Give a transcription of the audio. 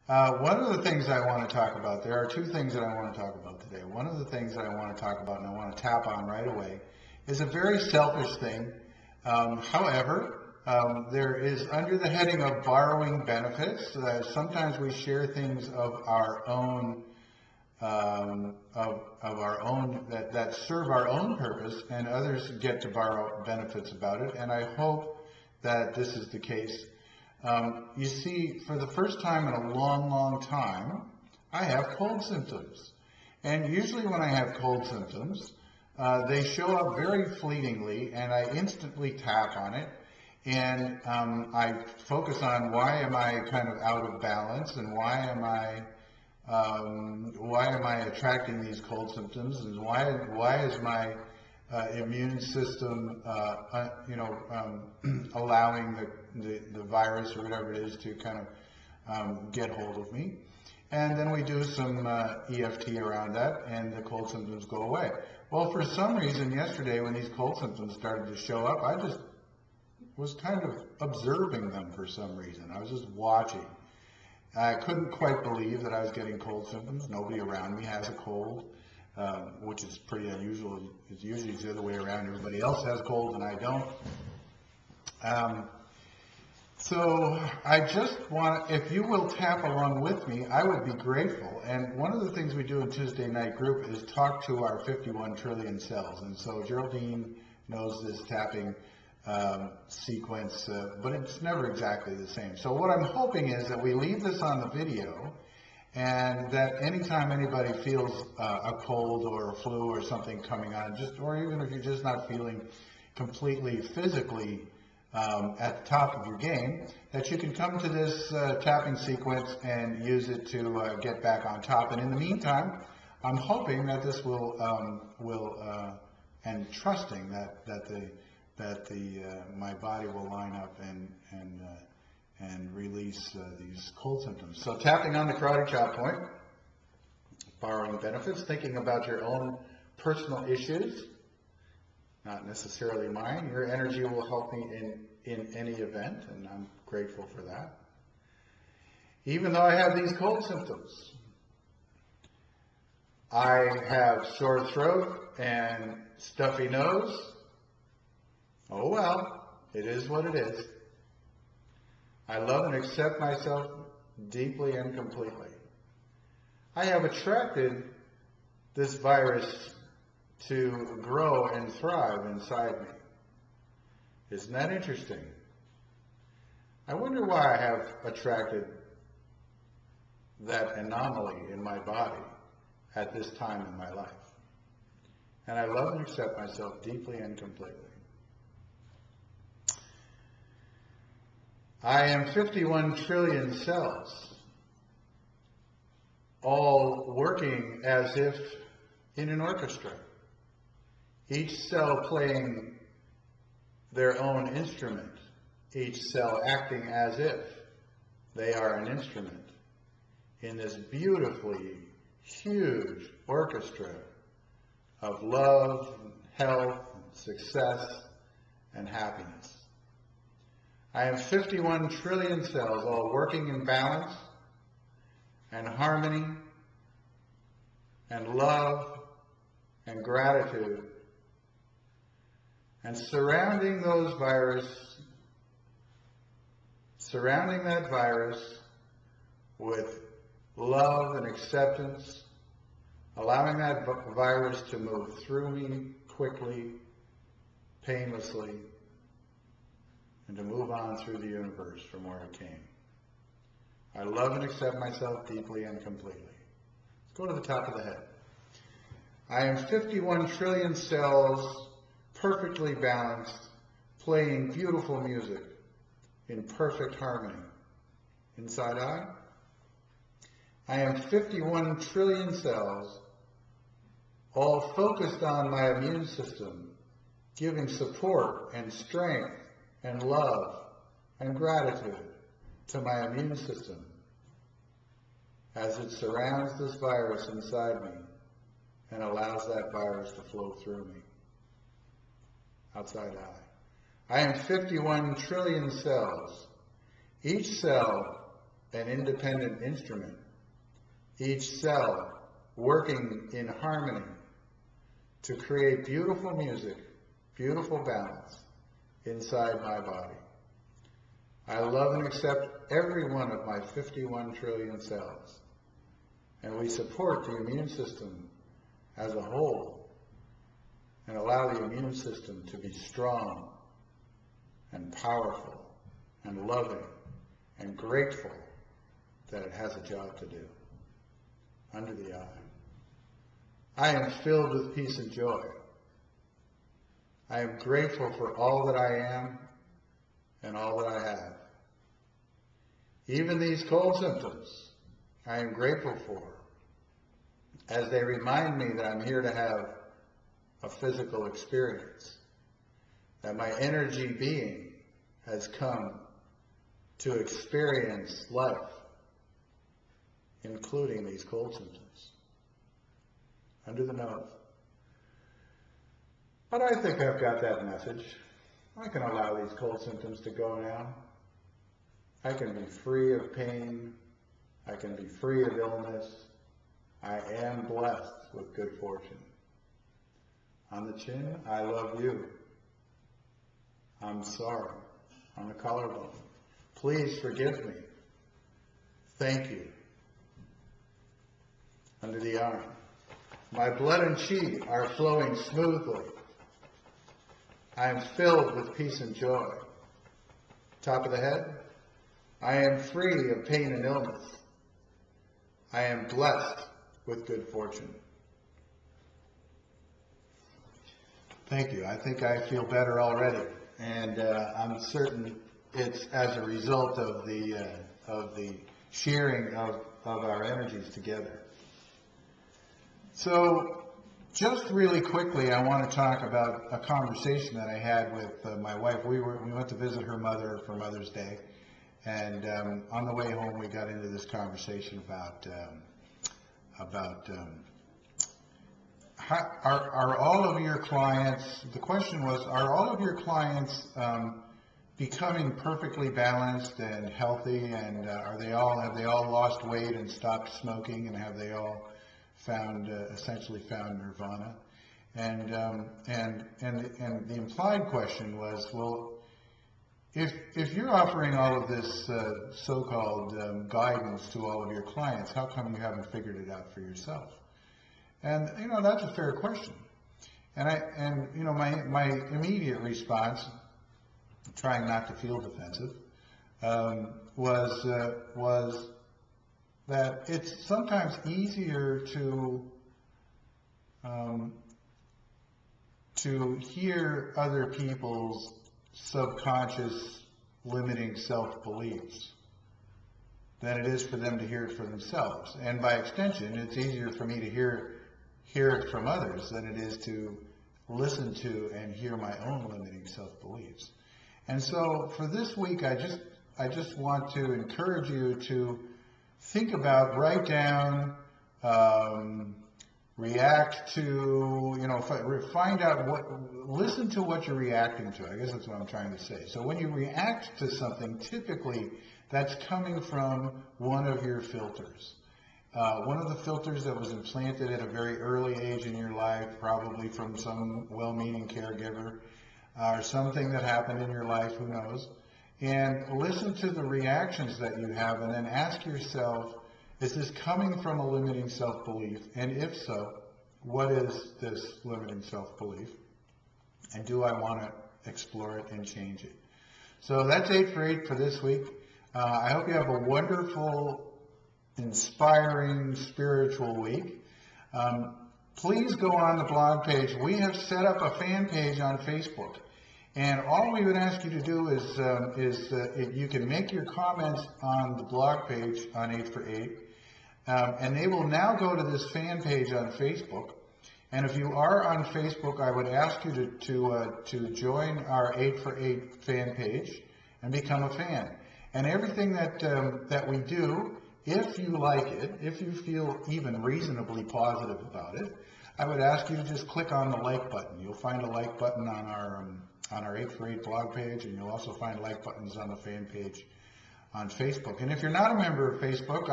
One of the things I want to talk about, there are two things that I want to talk about today. One of the things that I want to talk about and I want to tap on right away is a very selfish thing. However, there is under the heading of borrowing benefits. Sometimes we share things of our own, of our own that serve our own purpose, and others get to borrow benefits about it. And I hope that this is the case. You see, for the first time in a long, long time, I have cold symptoms. And usually when I have cold symptoms, they show up very fleetingly, and I instantly tap on it. And I focus on why am I kind of out of balance, and why am I attracting these cold symptoms, and why is my immune system, allowing the virus or whatever it is to kind of get hold of me. And then we do some EFT around that, and the cold symptoms go away. Well, for some reason yesterday when these cold symptoms started to show up, I just was kind of observing them for some reason. I was just watching. I couldn't quite believe that I was getting cold symptoms. Nobody around me has a cold. Which is pretty unusual. It's usually the other way around. Everybody else has cold and I don't. So I just want, if you will tap along with me, I would be grateful. And one of the things we do in Tuesday night group is talk to our 51 trillion cells. And so Geraldine knows this tapping sequence, but it's never exactly the same. So what I'm hoping is that we leave this on the video, and that anytime anybody feels a cold or a flu or something coming on, or even if you're just not feeling completely physically at the top of your game, that you can come to this tapping sequence and use it to get back on top. And in the meantime, I'm hoping that this will and trusting that my body will line up and release these cold symptoms. So tapping on the karate chop point, borrowing benefits, thinking about your own personal issues, not necessarily mine. Your energy will help me in any event, and I'm grateful for that. Even though I have these cold symptoms, I have sore throat and stuffy nose. Oh well, it is what it is. I love and accept myself deeply and completely. I have attracted this virus to grow and thrive inside me. Isn't that interesting? I wonder why I have attracted that anomaly in my body at this time in my life. And I love and accept myself deeply and completely. I am 51 trillion cells, all working as if in an orchestra, each cell playing their own instrument, each cell acting as if they are an instrument in this beautifully huge orchestra of love, health, success, and happiness. I have 51 trillion cells all working in balance and harmony and love and gratitude, and surrounding that virus with love and acceptance, allowing that virus to move through me quickly, painlessly, and to move on through the universe from where it came. I love and accept myself deeply and completely. Let's go to the top of the head. I am 51 trillion cells, perfectly balanced, playing beautiful music in perfect harmony. Inside eye. I am 51 trillion cells, all focused on my immune system, giving support and strength and love and gratitude to my immune system as it surrounds this virus inside me and allows that virus to flow through me. Outside eye. I am 51 trillion cells, each cell an independent instrument, each cell working in harmony to create beautiful music, beautiful balance inside my body. I love and accept every one of my 51 trillion cells, and we support the immune system as a whole and allow the immune system to be strong and powerful and loving and grateful that it has a job to do. Under the eye. I am filled with peace and joy. I am grateful for all that I am and all that I have. Even these cold symptoms, I am grateful for, as they remind me that I'm here to have a physical experience, that my energy being has come to experience life, including these cold symptoms. Under the nose. But I think I've got that message. I can allow these cold symptoms to go now. I can be free of pain. I can be free of illness. I am blessed with good fortune. On the chin, I love you. I'm sorry. On the collarbone, please forgive me. Thank you. Under the arm, my blood and chi are flowing smoothly. I am filled with peace and joy. Top of the head, I am free of pain and illness. I am blessed with good fortune. Thank you. I think I feel better already, and I'm certain it's as a result of the sharing of our energies together. So, just really quickly, I want to talk about a conversation that I had with my wife. We went to visit her mother for Mother's Day, and on the way home, we got into this conversation about are all of your clients? The question was, are all of your clients becoming perfectly balanced and healthy, and have they all lost weight and stopped smoking, and have they all essentially found nirvana? And the implied question was, well, if you're offering all of this so-called guidance to all of your clients, how come you haven't figured it out for yourself? And that's a fair question. And my immediate response, trying not to feel defensive, was that it's sometimes easier to hear other people's subconscious limiting self-beliefs than it is for them to hear it for themselves. And by extension, it's easier for me to hear it from others than it is to listen to and hear my own limiting self-beliefs. And so for this week, I just want to encourage you to think about, write down, react to, find out listen to what you're reacting to. I guess that's what I'm trying to say. So when you react to something, typically that's coming from one of your filters. One of the filters that was implanted at a very early age in your life, probably from some well-meaning caregiver, or something that happened in your life, who knows. And listen to the reactions that you have, and then ask yourself, is this coming from a limiting self-belief? And if so, what is this limiting self-belief? And do I want to explore it and change it? So that's 8 for 8 for this week. I hope you have a wonderful, inspiring, spiritual week. Please go on the blog page. We have set up a fan page on Facebook. And all we would ask you to do is you can make your comments on the blog page on 8 for 8. And they will now go to this fan page on Facebook. And if you are on Facebook, I would ask you to join our 8 for 8 fan page and become a fan. And everything that we do, if you like it, if you feel even reasonably positive about it, I would ask you to just click on the like button. You'll find a like button on our 8 for 8 blog page, and you'll also find like buttons on the fan page on Facebook. And if you're not a member of Facebook,